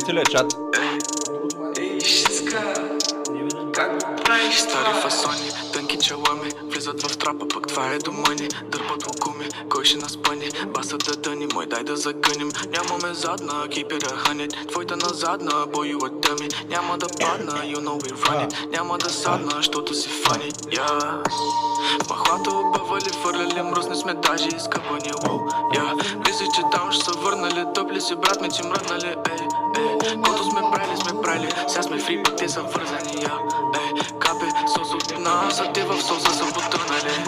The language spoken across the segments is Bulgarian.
Чувате ли чат? Ей, шиска, как го правиш? Стари фасони, тънки челами, влизат в трапа, пък това е дома ни. Дърпат лукуми, кой ще нас пъни? Басът да тъни, мой дай да загънем. Нямаме задна, кипира ханит. Твоята на задна, боюва дъми. Няма да падна, you know we run it. Няма да садна, щото си фани, yeah. Махлата обавали, фърляли мръсни сме даже изкъпани, wow, yeah. Мисли, че там ще са върнали, тъпли си брат ми, че мръднали, ей. Кото сме правили, сега сме фри, пък те са вързани, я. Капе сос от нас, а те в соса са потънали.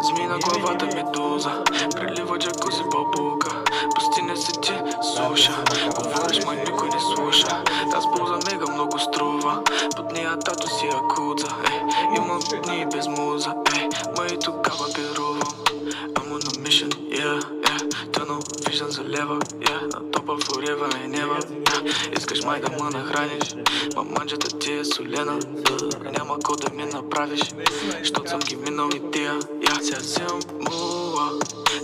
Зми на главата медуза, прелива джакузи бабулка. Пустиня си ти суша, говориш, ма никой не слуша. Таз полза мега много струва, под нея тато си акудза. Има дни без муза, ма и тогава пирувам. I'm on a mission, yeah, yeah. Tunnel vision за лева, yeah. На топа forever and never, yeah. Искаш май да ме нахраниш, ма манджата ти е солена. Няма ко да ми направиш, щот съм ги минал и тия, yeah. Сега съм мула,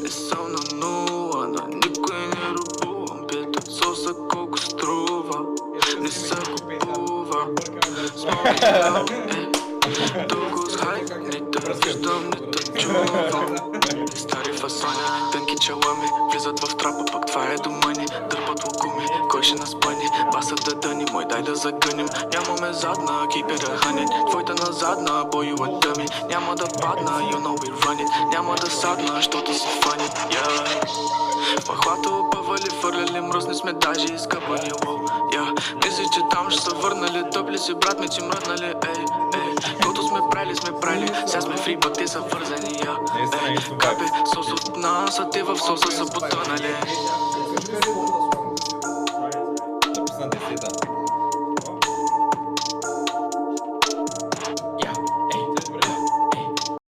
не съм на нула. На никой не рубувам, пият соса колко струва. Не се купува, smoke it out, дълго с хайп, не те виждам, не те чувам. Стари фасони, тънки челами, влизат в трапа, пък това е дома ни. Дърпат лукуми, кой ще нас пъни? Басът да дъни, мой дай да загънем. Нямаме задна, кипира ханит. Твоята на задна, боюва дъми. Няма да падна, you know we run it. Няма да садна, щото си фани, yeah. Махлата обавали, фърляли мръсни сме даже изкъпани, wow, yeah. Мисли, че там ще са върнали, тъпли си брат ми, че мръднали, ей. Кото сме правили, сега сме фри, пък те са вързани, я. Капе сос от нас, а те в соса са потънали.